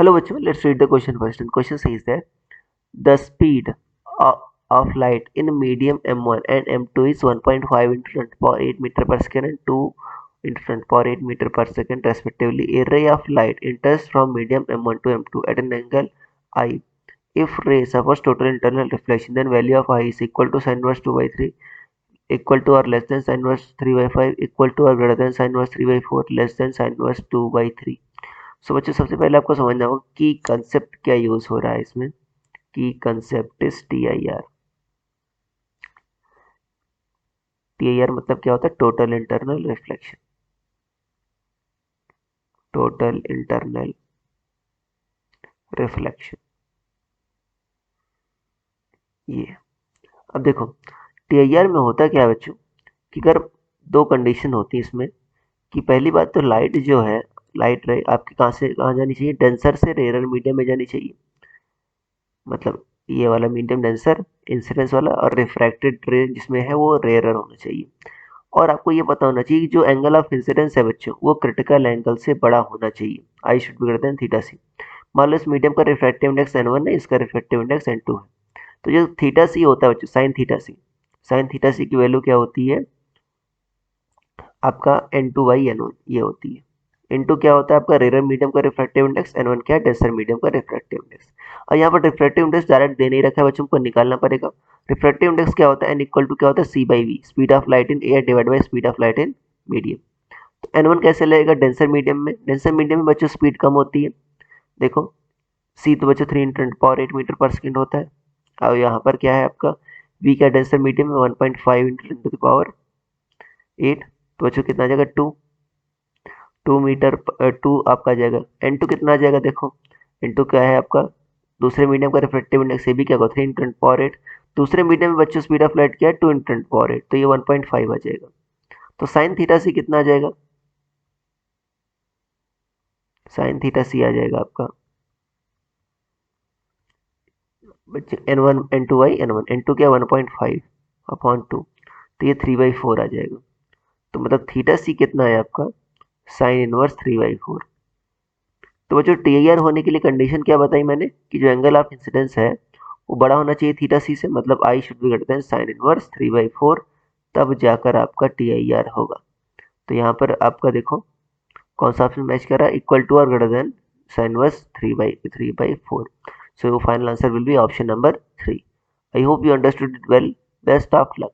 Hello bachcho, let's read the question first. And question says that the speed of light in medium m1 and m2 is 1.5 into 10 power 8 meter per second and 2 into 10 power 8 meter per second respectively. A ray of light enters from medium m1 to m2 at an angle I. If ray suffers total internal reflection, then value of I is equal to sin inverse 2 by 3, equal to or less than sin inverse 3 by 5, equal to or greater than sin inverse 3 by 4, less than sin inverse 2 by 3. सो बच्चों सबसे पहले आपको समझना होगा की concept क्या use हो रहा है इसमें. की कंसेप्ट इज TIR. TIR मतलब क्या होता है? Total internal reflection. Total internal reflection ये. अब देखो TIR में होता क्या है बच्चों कि अगर दो कंडीशन होती है इसमें कि पहली बात तो लाइट जो है, लाइट रे आपकी कहाँ से कहाँ जानी चाहिए? डेंसर से रेयर मीडियम में जानी चाहिए. मतलब ये वाला मीडियम डेंसर इंसिडेंस वाला, और रिफ्रैक्टेड रे जिसमें है वो रेयरर होना चाहिए. और आपको ये पता होना चाहिए कि जो एंगल ऑफ इंसिडेंस है बच्चों वो क्रिटिकल एंगल से बड़ा होना चाहिए. I should be greater than theta C. मान लो इस मीडियम का रिफ्रैक्टिव इंडेक्स n1 है, इसका रिफ्रैक्टिव इंडेक्स n2 है. तो जो थीटा सी होता है बच्चों, साइन थीटा सी, साइन थीटा सी की वैल्यू क्या होती है आपका n2/n1 ये होती है. इनटू क्या होता है आपका रेयर मीडियम का रिफ्रैक्टिव इंडेक्स, n1 क्या है? डेंसर मीडियम का रिफ्रैक्टिव इंडेक्स. और यहाँ पर रिफ्रैक्टिव इंडेक्स डायरेक्ट दे नहीं रखा है बच्चों को, निकालना पड़ेगा. रिफ्रैक्टिव इंडेक्स क्या होता है? n इक्वल टू क्या होता है? c/v, speed of light in air divide by speed of light in medium. तो n1 कैसे लगेगा? डेंसर मीडियम में. डेंसर मीडियम में बच्चों स्पीड कम होती है. देखो c तो बच्चों 3 × 10⁻8 मीटर पर सेकेंड होता है. और यहाँ पर क्या है आपका v का डेंसर मीडियम में 1.5 × 10⁸8. तो बच्चों कितना आ जाएगा? 2 मीटर 2 आपका आ जाएगा. n2 कितना आ जाएगा? देखो n2 क्या है आपका दूसरे मीडियम का रिफ्रैक्टिव इंडेक्स, ये भी क्या होगा? 3 × 10⁸8. दूसरे मीडियम में बच्चों स्पीड ऑफ लाइट क्या है? 2 × 10⁸8. तो ये 1.5 आ जाएगा. तो साइन थीटा सी कितना आ जाएगा? साइन थीटा सी आ जाएगा आपका बच्चे n1 n2/n1. n2 क्या? 1.5/2. तो ये 3/4 आ जाएगा. तो मतलब थीटा सी कितना है आपका? Sine inverse 3/4. तो बच्चों TIR होने के लिए कंडीशन क्या बताई मैंने कि जो एंगल ऑफ इंसिडेंस है वो बड़ा होना चाहिए थीटा सी से, मतलब आई should be greater then sine inverse 3/4, तब जाकर आपका TIR होगा. तो यहाँ पर आपका देखो कौन सा ऑप्शन मैच कर रहा है? इक्वल टू और greater than sine inverse 3/4. So your final answer will be option number 3. I hope you understood it well. Best of luck.